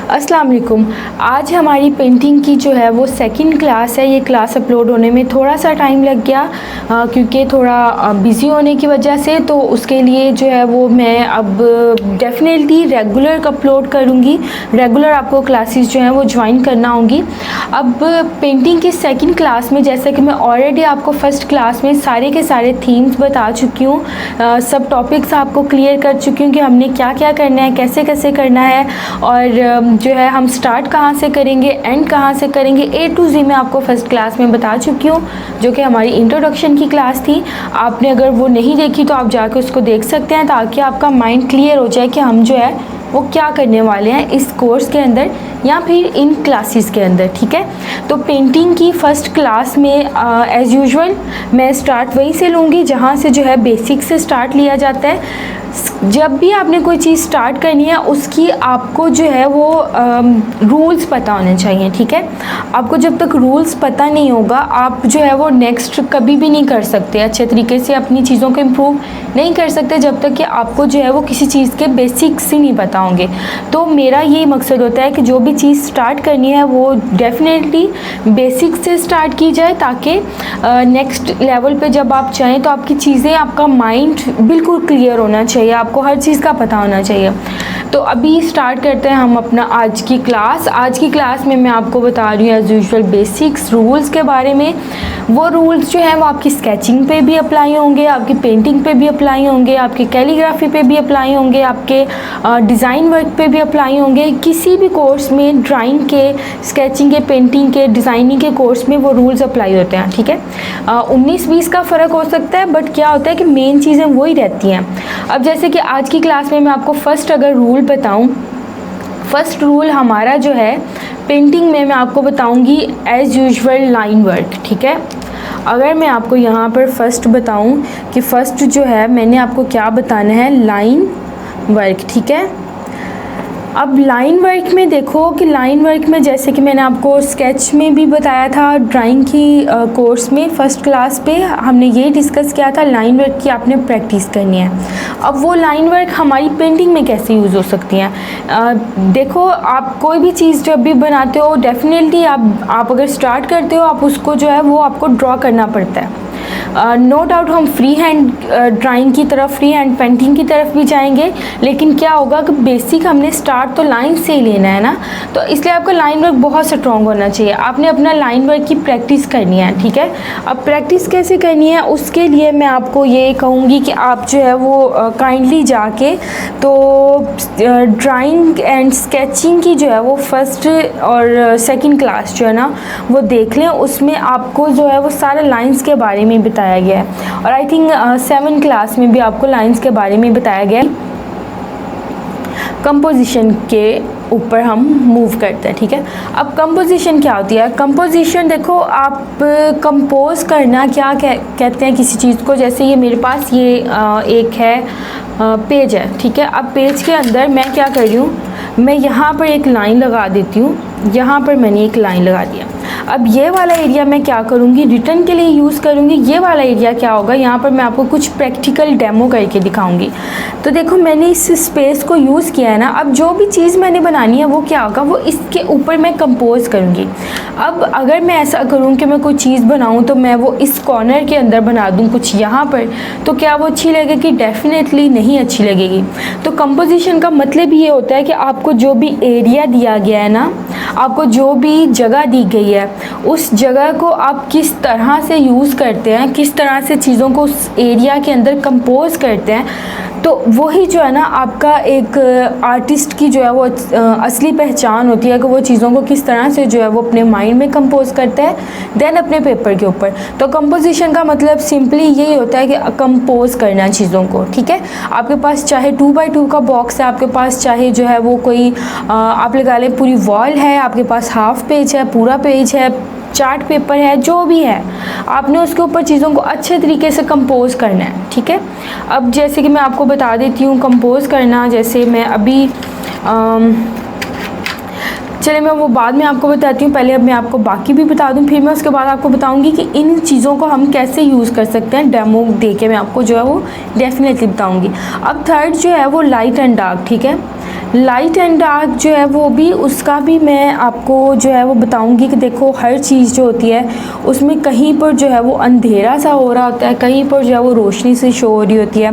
अस्सलाम वालेकुम। आज हमारी पेंटिंग की जो है वो सेकंड क्लास है। ये क्लास अपलोड होने में थोड़ा सा टाइम लग गया क्योंकि थोड़ा बिज़ी होने की वजह से, तो उसके लिए जो है वो मैं अब डेफिनेटली रेगुलर अपलोड करूँगी। रेगुलर आपको क्लासेस जो हैं वो ज्वाइन करना होंगी। अब पेंटिंग की सेकंड क्लास में जैसे कि मैं ऑलरेडी आपको फ़र्स्ट क्लास में सारे के सारे थीम्स बता चुकी हूँ, सब टॉपिक्स आपको क्लियर कर चुकी हूँ कि हमने क्या क्या करना है, कैसे कैसे करना है, और जो है हम स्टार्ट कहाँ से करेंगे, एंड कहाँ से करेंगे, A to Z मैं आपको फर्स्ट क्लास में बता चुकी हूँ, जो कि हमारी इंट्रोडक्शन की क्लास थी। आपने अगर वो नहीं देखी तो आप जाकर उसको देख सकते हैं, ताकि आपका माइंड क्लियर हो जाए कि हम जो है वो क्या करने वाले हैं इस कोर्स के अंदर या फिर इन क्लासेस के अंदर। ठीक है, तो पेंटिंग की फ़र्स्ट क्लास में एज़ यूजुअल मैं स्टार्ट वहीं से लूँगी जहाँ से जो है बेसिक से स्टार्ट लिया जाता है। जब भी आपने कोई चीज़ स्टार्ट करनी है उसकी आपको जो है वो रूल्स पता होने चाहिए। ठीक है, आपको जब तक रूल्स पता नहीं होगा आप जो है वो नेक्स्ट कभी भी नहीं कर सकते, अच्छे तरीके से अपनी चीज़ों को इम्प्रूव नहीं कर सकते जब तक कि आपको जो है वो किसी चीज़ के बेसिक्स ही नहीं पता होंगे। तो मेरा यही मकसद होता है कि जो भी चीज़ स्टार्ट करनी है वो डेफिनेटली बेसिक से स्टार्ट की जाए, ताकि नेक्स्ट लेवल पे जब आप चाहें तो आपकी चीज़ें, आपका माइंड बिल्कुल क्लियर होना चाहिए, आपको हर चीज़ का पता होना चाहिए। तो अभी स्टार्ट करते हैं हम अपना आज की क्लास। आज की क्लास में मैं आपको बता रही हूँ एज़ यूजुअल बेसिक्स रूल्स के बारे में। वो रूल्स जो हैं वो आपकी स्केचिंग पे भी अप्लाई होंगे, आपकी पेंटिंग पे भी अप्लाई होंगे, आपकी कैलीग्राफी पे भी अप्लाई होंगे, आपके डिज़ाइन वर्क पे भी अप्लाई होंगे। किसी भी कोर्स में ड्राइंग के, स्केचिंग के, पेंटिंग के, डिज़ाइनिंग के कोर्स में वो रूल्स अप्लाई होते हैं। ठीक है, 19-20 का फ़र्क हो सकता है, बट क्या होता है कि मेन चीज़ें वही रहती हैं। अब जैसे कि आज की क्लास में मैं आपको फ़र्स्ट अगर रूल बताऊं, फ़र्स्ट रूल हमारा जो है पेंटिंग में मैं आपको बताऊंगी एज़ यूजुअल लाइन वर्क। ठीक है, अगर मैं आपको यहाँ पर फ़र्स्ट बताऊं कि फ़र्स्ट जो है मैंने आपको क्या बताना है, लाइन वर्क। ठीक है, अब लाइन वर्क में देखो कि लाइन वर्क में जैसे कि मैंने आपको स्केच में भी बताया था, ड्राइंग की कोर्स में फ़र्स्ट क्लास पे हमने ये डिस्कस किया था, लाइन वर्क की आपने प्रैक्टिस करनी है। अब वो लाइन वर्क हमारी पेंटिंग में कैसे यूज़ हो सकती हैं, देखो आप कोई भी चीज़ जब भी बनाते हो डेफिनेटली आप अगर स्टार्ट करते हो आप उसको जो है वो आपको ड्रॉ करना पड़ता है। नो डाउट हम फ्री हैंड ड्राइंग की तरफ, फ्री हैंड पेंटिंग की तरफ भी जाएंगे, लेकिन क्या होगा कि बेसिक हमने स्टार्ट तो लाइन से ही लेना है ना, तो इसलिए आपका लाइन वर्क बहुत स्ट्रॉन्ग होना चाहिए। आपने अपना लाइन वर्क की प्रैक्टिस करनी है। ठीक है, अब प्रैक्टिस कैसे करनी है उसके लिए मैं आपको ये कहूँगी कि आप जो है वो काइंडली जाके तो ड्राइंग एंड स्केचिंग की जो है वो फर्स्ट और सेकेंड क्लास जो है ना वो देख लें। उसमें आपको जो है वो सारे लाइन्स के बारे में बताया गया है, और आई थिंक 7 क्लास में भी आपको लाइंस के बारे में बताया गया है। कंपोजिशन के ऊपर हम मूव करते हैं। ठीक है, अब कंपोजिशन क्या होती है, कंपोजिशन देखो आप कंपोज करना क्या कहते हैं किसी चीज़ को। जैसे ये मेरे पास ये एक है पेज है। ठीक है, अब पेज के अंदर मैं क्या कर रही हूँ, मैं यहाँ पर एक लाइन लगा देती हूँ, यहाँ पर मैंने एक लाइन लगा दिया। अब ये वाला एरिया मैं क्या करूँगी, रिटर्न के लिए यूज़ करूँगी। ये वाला एरिया क्या होगा, यहाँ पर मैं आपको कुछ प्रैक्टिकल डेमो करके दिखाऊंगी। तो देखो मैंने इस स्पेस को यूज़ किया है ना, अब जो भी चीज़ मैंने बनानी है वो क्या होगा, वो इसके ऊपर मैं कंपोज करूँगी। अब अगर मैं ऐसा करूँ कि मैं कोई चीज़ बनाऊँ तो मैं वो इस कॉर्नर के अंदर बना दूँ कुछ यहाँ पर, तो क्या वो अच्छी लगेगी? डेफिनेटली नहीं अच्छी लगेगी। तो कंपोजिशन का मतलब ये होता है कि आपको जो भी एरिया दिया गया है ना, आपको जो भी जगह दी गई है उस जगह को आप किस तरह से यूज़ करते हैं, किस तरह से चीज़ों को उस एरिया के अंदर कंपोज करते हैं, तो वही जो है ना आपका एक आर्टिस्ट की जो है वो असली पहचान होती है कि वो चीज़ों को किस तरह से जो है वो अपने माइंड में कंपोज करता है, देन अपने पेपर के ऊपर। तो कंपोजिशन का मतलब सिंपली यही होता है कि कंपोज करना चीज़ों को। ठीक है, आपके पास चाहे 2x2 का बॉक्स है, आपके पास चाहे जो है वो कोई आप लगा लें पूरी वॉल है, आपके पास हाफ पेज है, पूरा पेज है, चार्ट पेपर है, जो भी है आपने उसके ऊपर चीज़ों को अच्छे तरीके से कंपोज करना है। ठीक है, अब जैसे कि मैं आपको बता देती हूँ कंपोज करना, जैसे मैं अभी चलिए मैं वो बाद में आपको बताती हूँ, पहले अब मैं आपको बाकी भी बता दूँ, फिर मैं उसके बाद आपको बताऊँगी कि इन चीज़ों को हम कैसे यूज़ कर सकते हैं। डेमो दे के मैं आपको जो है वो डेफिनेटली बताऊँगी। अब थर्ड जो है वो लाइट एंड डार्क। ठीक है, लाइट एंड डार्क जो है वो भी, उसका भी मैं आपको जो है वो बताऊंगी कि देखो हर चीज़ जो होती है उसमें कहीं पर जो है वो अंधेरा सा हो रहा होता है, कहीं पर जो है वो रोशनी से शो हो रही होती है।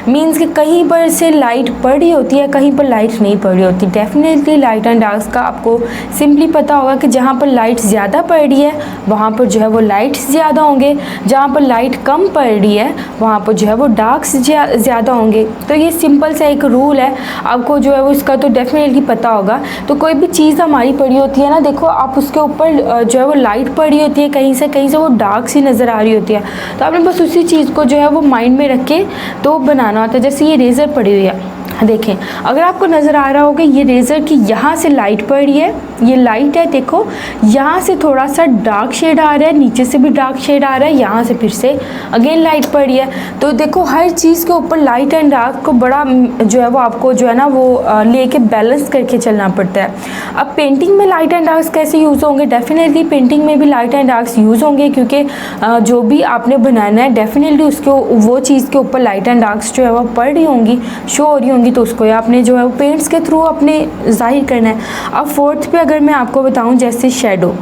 मींस कि कहीं पर से लाइट पड़ रही होती है, कहीं पर लाइट नहीं पड़ रही होती। डेफिनेटली लाइट एंड डार्क का आपको सिंपली पता होगा कि जहाँ पर लाइट ज़्यादा पड़ रही है वहाँ पर जो है वो लाइट्स ज़्यादा होंगे, जहाँ पर लाइट कम पड़ रही है वहाँ पर जो है वो डार्क्स ज़्यादा होंगे। तो ये सिंपल सा एक रूल है, आपको जो है वो इसका तो डेफिनेटली पता होगा। तो कोई भी चीज़ हमारी पड़ी होती है ना, देखो आप उसके ऊपर जो है वो लाइट पड़ी होती है, कहीं से वो डार्क सी नज़र आ रही होती है, तो आपने बस उसी चीज़ को जो है वो माइंड में रख के तो बनाना होता है। जैसे ये रेज़र पड़ी हुई है, देखें अगर आपको नज़र आ रहा होगा ये रेज़र की यहाँ से लाइट पड़ रही है, ये लाइट है, देखो यहाँ से थोड़ा सा डार्क शेड आ रहा है, नीचे से भी डार्क शेड आ रहा है, यहाँ से फिर से अगेन लाइट पड़ रही है। तो देखो हर चीज़ के ऊपर लाइट एंड डार्क को बड़ा जो है वो आपको जो है ना वो लेके बैलेंस करके चलना पड़ता है। अब पेंटिंग में लाइट एंड डार्क्स कैसे यूज़ होंगे? डेफिनेटली पेंटिंग में भी लाइट एंड डार्क्स यूज़ होंगे, क्योंकि जो भी आपने बनाना है डेफिनेटली उसके वो चीज़ के ऊपर लाइट एंड डार्क्स जो है वो पड़ रही होंगी, शो हो रही होंगी, तो उसको आपने जो है वो पेंट्स के थ्रू अपने ज़ाहिर करना है। अब फोर्थ पे अगर मैं आपको बताऊं जैसे शेडो,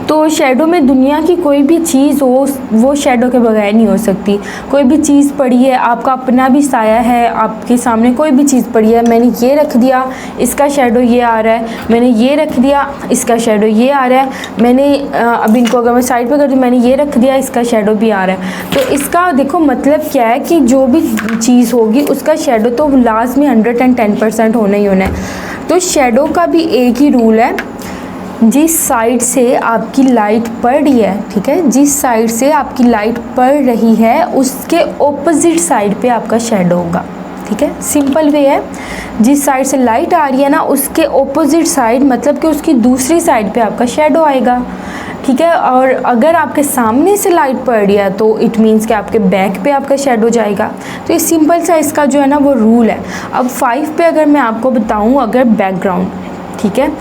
तो शेडो में दुनिया की कोई भी चीज़ हो वो शेडो के बगैर नहीं हो सकती। कोई भी चीज़ पड़ी है, आपका अपना भी साया है, आपके सामने कोई भी चीज़ पड़ी है, मैंने ये रख दिया इसका शेडो ये आ रहा है, मैंने ये रख दिया इसका शेडो ये आ रहा है, मैंने अब इनको अगर मैं साइड पे कर दूँ, मैंने ये रख दिया इसका शेडो भी आ रहा है। तो इसका देखो मतलब क्या है कि जो भी चीज़ होगी उसका शेडो तो लाजमी 110% होना ही होना है। तो शेडो का भी एक ही रूल है, जिस साइड से आपकी लाइट पड़ रही है, ठीक है, जिस साइड से आपकी लाइट पड़ रही है उसके ऑपोजिट साइड पे आपका शेडो होगा। ठीक है, सिंपल वे है, जिस साइड से लाइट आ रही है ना उसके ऑपोजिट साइड मतलब कि उसकी दूसरी साइड पे आपका शेडो आएगा। ठीक है, और अगर आपके सामने से लाइट पड़ रही है तो इट मीन्स कि आपके बैक पे आपका शेडो जाएगा। तो ये सिंपल सा इसका जो है ना वो रूल है। अब 5 पे अगर मैं आपको बताऊँ, अगर बैकग्राउंड, ठीक है,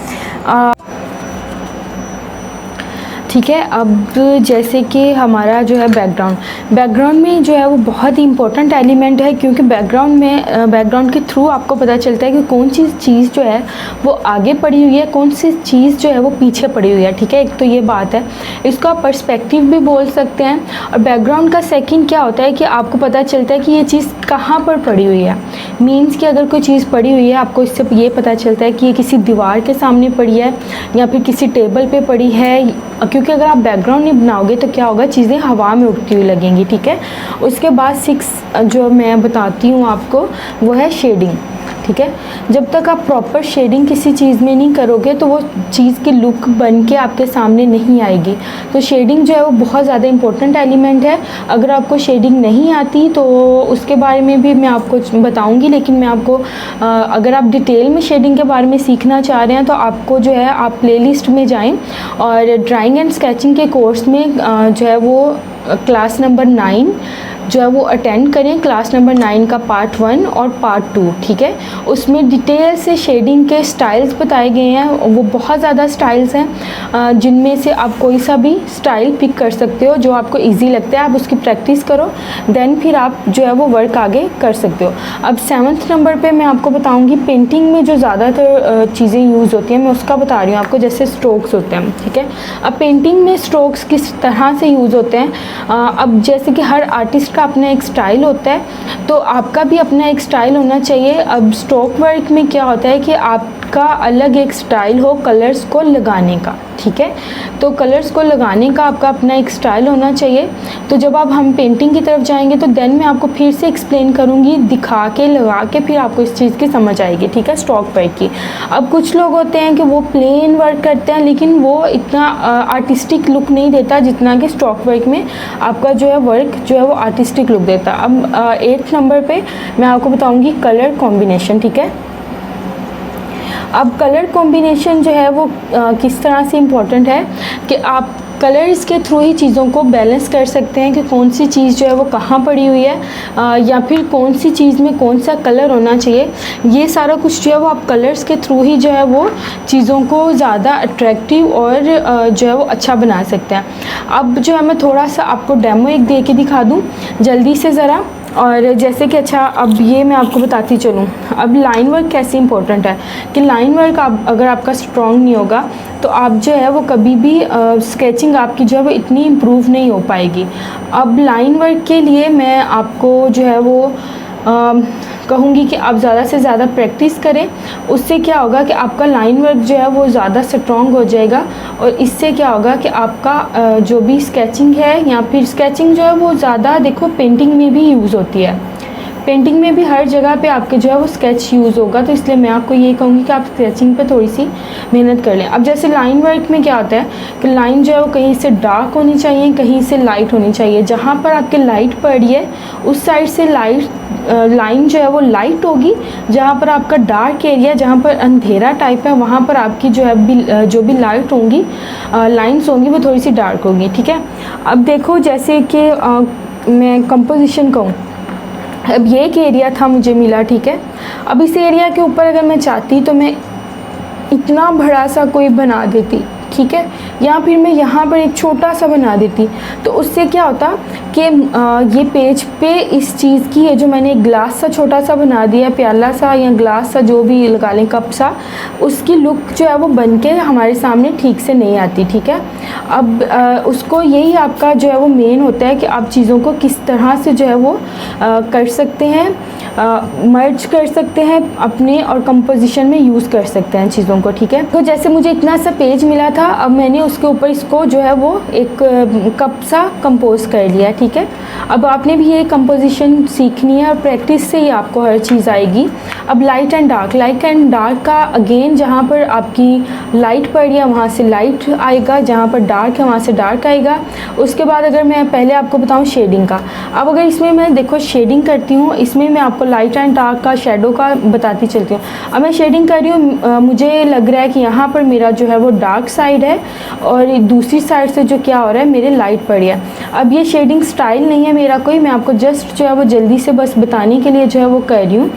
ठीक है। अब जैसे कि हमारा जो है बैकग्राउंड में जो है वो बहुत ही इंपॉर्टेंट एलिमेंट है, क्योंकि बैकग्राउंड के थ्रू आपको पता चलता है कि कौन सी चीज़ जो है वो आगे पड़ी हुई है, कौन सी चीज़ जो है वो पीछे पड़ी हुई है। ठीक है, एक तो ये बात है, इसको आप पर्सपेक्टिव भी बोल सकते हैं। और बैकग्राउंड का सेकेंड क्या होता है कि आपको पता चलता है कि ये चीज़ कहाँ पर पड़ी हुई है। मीन्स कि अगर कोई चीज़ पड़ी हुई है आपको इससे ये पता चलता है कि ये किसी दीवार के सामने पड़ी है या फिर किसी टेबल पे पड़ी है, क्योंकि अगर आप बैकग्राउंड नहीं बनाओगे तो क्या होगा, चीज़ें हवा में उड़ती हुई लगेंगी। ठीक है, उसके बाद 6 जो मैं बताती हूँ आपको वो है शेडिंग। ठीक है, जब तक आप प्रॉपर शेडिंग किसी चीज़ में नहीं करोगे तो वो चीज़ की लुक बन के आपके सामने नहीं आएगी। तो शेडिंग जो है वो बहुत ज़्यादा इंपॉर्टेंट एलिमेंट है। अगर आपको शेडिंग नहीं आती तो उसके बारे में भी मैं आपको बताऊंगी, लेकिन मैं आपको अगर आप डिटेल में शेडिंग के बारे में सीखना चाह रहे हैं तो आपको जो है आप प्लेलिस्ट में जाएं और ड्राइंग एंड स्केचिंग के कोर्स में जो है वो क्लास नंबर 9 जो है वो अटेंड करें। क्लास नंबर 9 का पार्ट 1 और पार्ट 2, ठीक है, उसमें डिटेल से शेडिंग के स्टाइल्स बताए गए हैं। वो बहुत ज़्यादा स्टाइल्स हैं जिनमें से आप कोई सा भी स्टाइल पिक कर सकते हो जो आपको इजी लगता है। आप उसकी प्रैक्टिस करो, देन फिर आप जो है वो वर्क आगे कर सकते हो। अब 7th नंबर पे मैं आपको बताऊंगी पेंटिंग में जो ज़्यादातर चीज़ें यूज़ होती हैं, मैं उसका बता रही हूँ आपको। जैसे स्ट्रोक्स होते हैं, ठीक है, अब पेंटिंग में स्ट्रोक्स किस तरह से यूज़ होते हैं। अब जैसे कि हर आर्टिस्ट का अपना एक स्टाइल होता है, तो आपका भी अपना एक स्टाइल होना चाहिए। अब स्ट्रोक वर्क में क्या होता है कि आपका अलग एक स्टाइल हो कलर्स को लगाने का। ठीक है, तो कलर्स को लगाने का आपका अपना एक स्टाइल होना चाहिए। तो जब आप हम पेंटिंग की तरफ जाएंगे तो देन मैं आपको फिर से एक्सप्लेन करूँगी, दिखा के लगा के फिर आपको इस चीज़ की समझ आएगी। ठीक है, स्ट्रोक वर्क की। अब कुछ लोग होते हैं कि वो प्लेन वर्क करते हैं लेकिन वो इतना आर्टिस्टिक लुक नहीं देता जितना कि स्ट्रोक वर्क में आपका जो है वर्क जो है वो आर्टिस्टिक लुक देता है। अब 8th नंबर पे मैं आपको बताऊँगी कलर कॉम्बिनेशन। ठीक है, अब कलर कॉम्बिनेशन जो है वो किस तरह से इम्पोर्टेंट है कि आप कलर्स के थ्रू ही चीज़ों को बैलेंस कर सकते हैं कि कौन सी चीज़ जो है वो कहाँ पड़ी हुई है या फिर कौन सी चीज़ में कौन सा कलर होना चाहिए। ये सारा कुछ जो है वो आप कलर्स के थ्रू ही जो है वो चीज़ों को ज़्यादा अट्रैक्टिव और जो है वो अच्छा बना सकते हैं। अब जो है मैं थोड़ा सा आपको डेमो एक दे के दिखा दूँ जल्दी से ज़रा। और जैसे कि अच्छा अब ये मैं आपको बताती चलूँ, अब लाइन वर्क कैसे इंपॉर्टेंट है कि लाइन वर्क अगर आपका स्ट्रॉन्ग नहीं होगा तो आप जो है वो कभी भी स्केचिंग आपकी जो है वो इतनी इम्प्रूव नहीं हो पाएगी। अब लाइन वर्क के लिए मैं आपको जो है वो कहूँगी कि आप ज़्यादा से ज़्यादा प्रैक्टिस करें। उससे क्या होगा कि आपका लाइन वर्क जो है वो ज़्यादा स्ट्रॉन्ग हो जाएगा और इससे क्या होगा कि आपका जो भी स्केचिंग है या फिर स्केचिंग जो है वो ज़्यादा देखो पेंटिंग में भी यूज़ होती है, पेंटिंग में भी हर जगह पे आपके जो है वो स्केच यूज़ होगा। तो इसलिए मैं आपको ये कहूँगी कि आप स्केचिंग पे थोड़ी सी मेहनत कर लें। अब जैसे लाइन वर्क में क्या होता है कि लाइन जो है वो कहीं से डार्क होनी चाहिए, कहीं से लाइट होनी चाहिए। जहाँ पर आपके लाइट पड़ रही है उस साइड से लाइन जो है वो लाइट होगी, जहाँ पर आपका डार्क एरिया, जहाँ पर अंधेरा टाइप है, वहाँ पर आपकी जो भी लाइट होंगी, लाइंस होंगी वो थोड़ी सी डार्क होगी। ठीक है, अब देखो जैसे कि मैं कंपोजिशन कहूँ, अब ये एक एरिया था मुझे मिला, ठीक है। अब इस एरिया के ऊपर अगर मैं चाहती तो मैं इतना बड़ा सा कोई बना देती, ठीक है, या फिर मैं यहाँ पर एक छोटा सा बना देती। तो उससे क्या होता कि ये पेज पे इस चीज़ की, ये जो मैंने एक ग्लास सा छोटा सा बना दिया, प्याला सा या ग्लास सा जो भी लगा लें, कप सा, उसकी लुक जो है वो बन के हमारे सामने ठीक से नहीं आती। ठीक है, अब उसको यही आपका जो है वो मेन होता है कि आप चीज़ों को किस तरह से जो है वो कर सकते हैं, मर्ज कर सकते हैं अपने और कंपोजिशन में यूज़ कर सकते हैं चीज़ों को। ठीक है, तो जैसे मुझे इतना सा पेज मिला था, अब मैंने उसके ऊपर इसको जो है वो एक कप सा कंपोज कर लिया। ठीक है, अब आपने भी ये कंपोजिशन सीखनी है और प्रैक्टिस से ही आपको हर चीज़ आएगी। अब लाइट एंड डार्क का अगेन जहाँ पर आपकी लाइट पड़ रही है वहाँ से लाइट आएगा, जहाँ पर डार्क है वहाँ से डार्क आएगा। उसके बाद अगर मैं पहले आपको बताऊँ शेडिंग का, अब अगर इसमें मैं देखो शेडिंग करती हूँ, इसमें मैं आपको लाइट एंड डार्क का, शेडो का बताती चलती हूँ। अब मैं शेडिंग कर रही हूँ, मुझे लग रहा है कि यहाँ पर मेरा जो है वो डार्क साइड है और दूसरी साइड से जो क्या हो रहा है मेरे लाइट पड़ी है। अब ये शेडिंग स्टाइल नहीं है मेरा कोई, मैं आपको जस्ट जो है वो जल्दी से बस बताने के लिए जो है वो कर रही हूँ।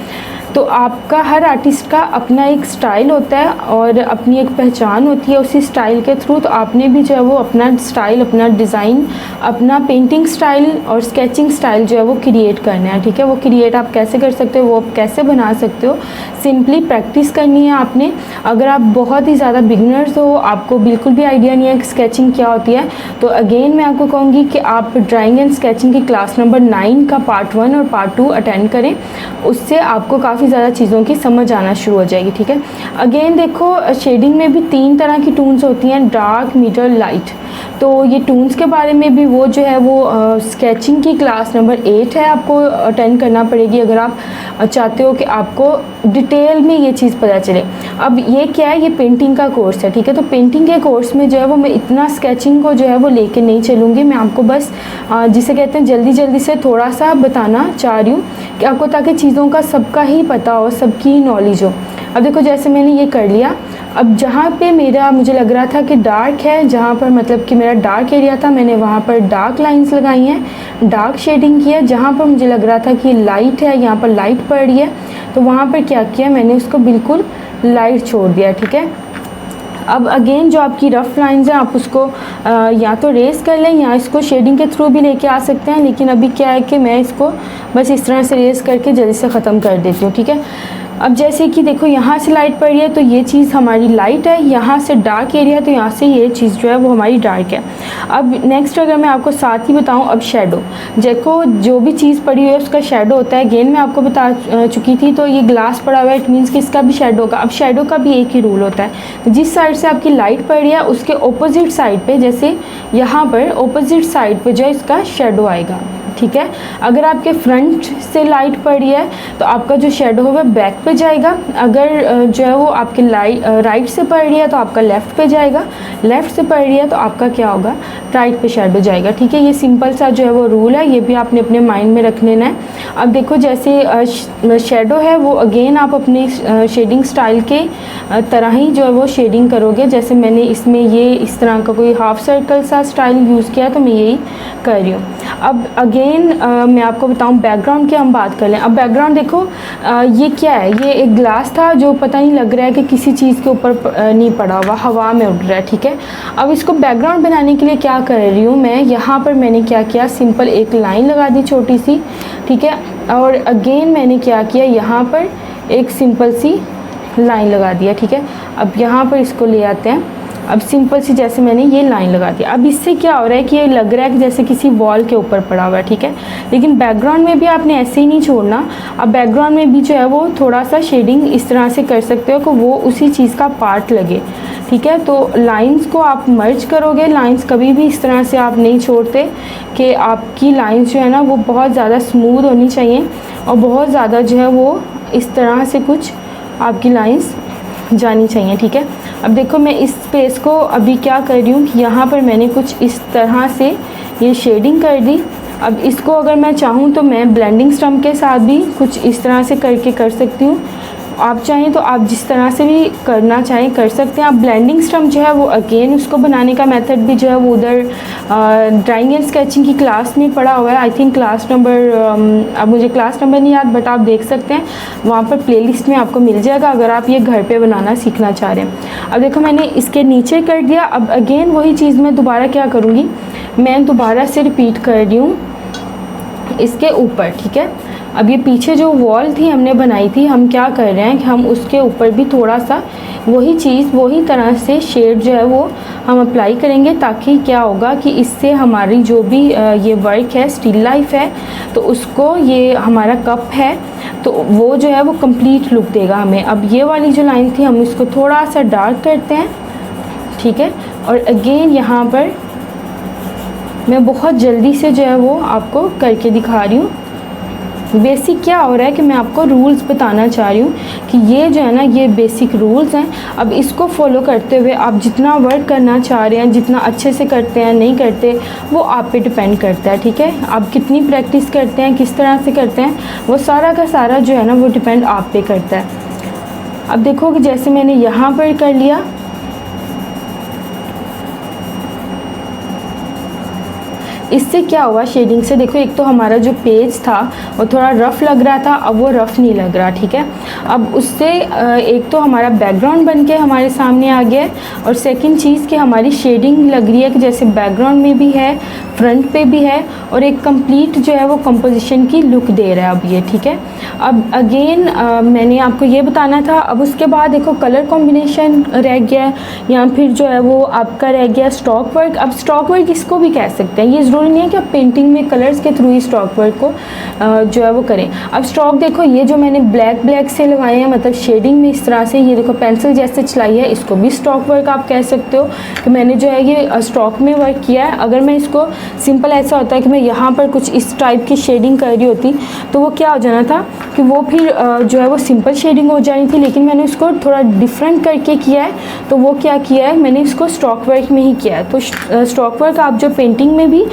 तो आपका हर आर्टिस्ट का अपना एक स्टाइल होता है और अपनी एक पहचान होती है उसी स्टाइल के थ्रू। तो आपने भी जो है वो अपना स्टाइल, अपना डिज़ाइन, अपना पेंटिंग स्टाइल और स्केचिंग स्टाइल जो है वो क्रिएट करना है। ठीक है, वो क्रिएट आप कैसे कर सकते हो, वो आप कैसे बना सकते हो, सिंपली प्रैक्टिस करनी है आपने। अगर आप बहुत ही ज़्यादा बिगिनर्स हो, आपको बिल्कुल भी आइडिया नहीं है कि स्केचिंग क्या होती है, तो अगेन मैं आपको कहूँगी कि आप ड्राइंग एंड स्केचिंग की क्लास नंबर 9 का पार्ट 1 और पार्ट 2 अटेंड करें। उससे आपको काफ़ी ज़्यादा चीज़ों की समझ आना शुरू हो जाएगी। ठीक है, अगेन देखो शेडिंग में भी 3 तरह की टून्स होती हैं, डार्क, मिडल, लाइट। तो ये टून्स के बारे में भी वो जो है वो स्केचिंग की क्लास नंबर 8 है, आपको अटेंड करना पड़ेगी अगर आप चाहते हो कि आपको डिटेल में ये चीज़ पता चले। अब ये क्या है, ये पेंटिंग का कोर्स है। ठीक है, तो पेंटिंग के कोर्स में जो है वो मैं इतना स्केचिंग को जो है वो लेके नहीं चलूँगी। मैं आपको बस जिसे कहते हैं जल्दी जल्दी से थोड़ा सा बताना चाह रही हूँ कि आपको, ताकि चीज़ों का सबका ही पता हो, सबकी नॉलेज हो। अब देखो जैसे मैंने ये कर लिया, अब जहाँ पे मुझे लग रहा था कि डार्क है, जहाँ पर मतलब कि मेरा डार्क एरिया था, मैंने वहाँ पर डार्क लाइंस लगाई हैं, डार्क शेडिंग किया। जहाँ पर मुझे लग रहा था कि लाइट है, यहाँ पर लाइट पड़ रही है, तो वहाँ पर क्या किया, मैंने उसको बिल्कुल लाइट छोड़ दिया। ठीक है, अब अगेन जो आपकी रफ़ लाइंस हैं आप उसको या तो रेस कर लें या इसको शेडिंग के थ्रू भी लेके आ सकते हैं, लेकिन अभी क्या है कि मैं इसको बस इस तरह से रेस करके जल्दी से ख़त्म कर देती हूँ। ठीक है, अब जैसे कि देखो यहाँ से लाइट पड़ रही है तो ये चीज़ हमारी लाइट है, यहाँ से डार्क एरिया है तो यहाँ से ये चीज़ जो है वो हमारी डार्क है। अब नेक्स्ट अगर मैं आपको साथ ही बताऊँ, अब शेडो, देखो जो भी चीज़ पड़ी हुई है उसका शेडो होता है। अगेन मैं आपको बता चुकी थी, तो ये ग्लास पड़ा हुआ है, इट मीन्स कि इसका भी शेडो होगा। अब शेडो का भी एक ही रूल होता है, जिस साइड से आपकी लाइट पड़ रही है उसके ऑपोजिट साइड पर, जैसे यहाँ पर ऑपोजिट साइड पर जो है इसका शेडो आएगा। ठीक है, अगर आपके फ्रंट से लाइट पड़ रही है तो आपका जो शेडो होगा बैक पे जाएगा, अगर जो है वो आपके राइट से पड़ रही है तो आपका लेफ़्ट पे जाएगा, लेफ़्ट से पड़ रही है तो आपका क्या होगा, राइट पे शेडो जाएगा। ठीक है, ये सिंपल सा जो है वो रूल है, ये भी आपने अपने माइंड में रख लेना है। अब देखो जैसे शेडो है वो अगेन आप अपने शेडिंग स्टाइल के तरह ही जो है वो शेडिंग करोगे। जैसे मैंने इसमें ये इस तरह का कोई हाफ सर्कल सा स्टाइल यूज़ किया तो मैं यही कर रही हूँ। अब अगेन अगेन मैं आपको बताऊं बैकग्राउंड की हम बात कर लें। अब बैकग्राउंड देखो, ये क्या है, ये एक ग्लास था जो पता नहीं लग रहा है कि किसी चीज़ के ऊपर नहीं पड़ा हुआ, हवा में उड़ रहा है, ठीक है। अब इसको बैकग्राउंड बनाने के लिए क्या कर रही हूँ मैं, यहाँ पर मैंने क्या किया, सिंपल एक लाइन लगा दी छोटी सी, ठीक है। और अगेन मैंने क्या किया, यहाँ पर एक सिंपल सी लाइन लगा दिया, ठीक है। अब यहाँ पर इसको ले आते हैं। अब सिंपल सी जैसे मैंने ये लाइन लगा दी। अब इससे क्या हो रहा है कि ये लग रहा है कि जैसे किसी वॉल के ऊपर पड़ा हुआ है, ठीक है। लेकिन बैकग्राउंड में भी आपने ऐसे ही नहीं छोड़ना। अब बैकग्राउंड में भी जो है वो थोड़ा सा शेडिंग इस तरह से कर सकते हो कि वो उसी चीज़ का पार्ट लगे, ठीक है। तो लाइंस को आप मर्ज करोगे, लाइंस कभी भी इस तरह से आप नहीं छोड़ते कि आपकी लाइंस जो है ना वो बहुत ज़्यादा स्मूथ होनी चाहिए और बहुत ज़्यादा जो है वो इस तरह से कुछ आपकी लाइंस जानी चाहिए, ठीक है। अब देखो मैं इस स्पेस को अभी क्या कर रही हूँ कि यहाँ पर मैंने कुछ इस तरह से ये शेडिंग कर दी। अब इसको अगर मैं चाहूँ तो मैं ब्लेंडिंग स्टम्प के साथ भी कुछ इस तरह से करके कर सकती हूँ। आप चाहें तो आप जिस तरह से भी करना चाहें कर सकते हैं। आप ब्लेंडिंग स्टम्प जो है वो अगेन उसको बनाने का मेथड भी जो है वो उधर ड्राइंग एंड स्केचिंग की क्लास में पड़ा हुआ है। आई थिंक क्लास नंबर अब मुझे क्लास नंबर नहीं याद, बट आप देख सकते हैं वहाँ पर प्लेलिस्ट में आपको मिल जाएगा अगर आप ये घर पे बनाना सीखना चाह रहे हैं। अब देखो मैंने इसके नीचे कर दिया। अब अगेन वही चीज़ मैं दोबारा क्या करूँगी, मैं दोबारा से रिपीट कर रही हूँ इसके ऊपर, ठीक है। अब ये पीछे जो वॉल थी हमने बनाई थी, हम क्या कर रहे हैं कि हम उसके ऊपर भी थोड़ा सा वही चीज़ वही तरह से शेड जो है वो हम अप्लाई करेंगे, ताकि क्या होगा कि इससे हमारी जो भी ये वर्क है, स्टिल लाइफ है, तो उसको ये हमारा कप है तो वो जो है वो कंप्लीट लुक देगा हमें। अब ये वाली जो लाइन थी हम इसको थोड़ा सा डार्क करते हैं, ठीक है। और अगेन यहाँ पर मैं बहुत जल्दी से जो है वो आपको करके दिखा रही हूँ। बेसिक क्या हो रहा है कि मैं आपको रूल्स बताना चाह रही हूँ कि ये जो है ना ये बेसिक रूल्स हैं। अब इसको फॉलो करते हुए आप जितना वर्क करना चाह रहे हैं, जितना अच्छे से करते हैं नहीं करते, वो आप पे डिपेंड करता है, ठीक है। आप कितनी प्रैक्टिस करते हैं, किस तरह से करते हैं, वो सारा का सारा जो है ना वो डिपेंड आप पे करता है। अब देखो कि जैसे मैंने यहाँ पर कर लिया, इससे क्या हुआ शेडिंग से, देखो एक तो हमारा जो पेज था वो थोड़ा रफ़ लग रहा था, अब वो रफ़ नहीं लग रहा, ठीक है। अब उससे एक तो हमारा बैकग्राउंड बन के हमारे सामने आ गया और सेकंड चीज़ कि हमारी शेडिंग लग रही है कि जैसे बैकग्राउंड में भी है, फ्रंट पे भी है, और एक कंप्लीट जो है वो कंपोजिशन की लुक दे रहा है अब ये, ठीक है। अब अगेन मैंने आपको ये बताना था। अब उसके बाद देखो कलर कॉम्बिनेशन रह गया या फिर जो है वो आपका रह गया स्टॉक वर्क। अब स्टॉक वर्क इसको भी कह सकते हैं, ये ज़रूरी नहीं है कि आप पेंटिंग में कलर्स के थ्रू ही स्टॉक वर्क को जो है वो करें। अब स्टॉक देखो ये जो मैंने ब्लैक से लगाए हैं, मतलब शेडिंग में इस तरह से, ये देखो पेंसिल जैसे चलाई है, इसको भी स्टॉक वर्क आप कह सकते हो कि मैंने जो है ये स्टॉक में वर्क किया है। अगर मैं इसको सिंपल ऐसा होता है कि मैं यहाँ पर कुछ इस टाइप की शेडिंग कर रही होती तो वो क्या हो जाना था कि वो फिर जो है वो सिंपल शेडिंग हो जानी थी, लेकिन मैंने उसको थोड़ा डिफरेंट करके किया है। तो वो क्या किया है, मैंने इसको स्टॉक वर्क में ही किया है। तो स्टॉक वर्क आप जो पेंटिंग में भी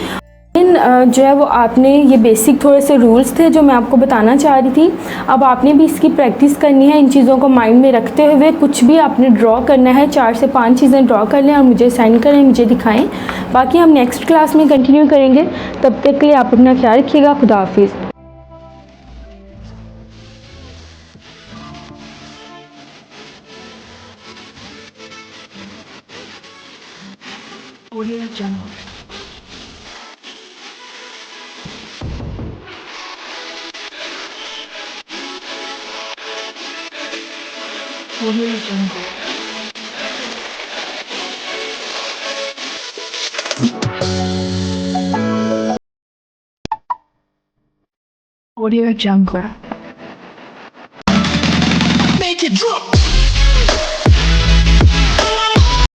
जो है वो आपने ये बेसिक थोड़े से रूल्स थे जो मैं आपको बताना चाह रही थी। अब आपने भी इसकी प्रैक्टिस करनी है, इन चीज़ों को माइंड में रखते हुए कुछ भी आपने ड्रॉ करना है, 4 से 5 चीज़ें ड्रॉ कर लें और मुझे सेंड करें, मुझे दिखाएं। बाकी हम नेक्स्ट क्लास में कंटिन्यू करेंगे। तब तक के लिए आप अपना ख्याल रखिएगा। खुदा हाफिज़। Audio Jungle. Audio Jungle. Audio Jungle. Make it drop.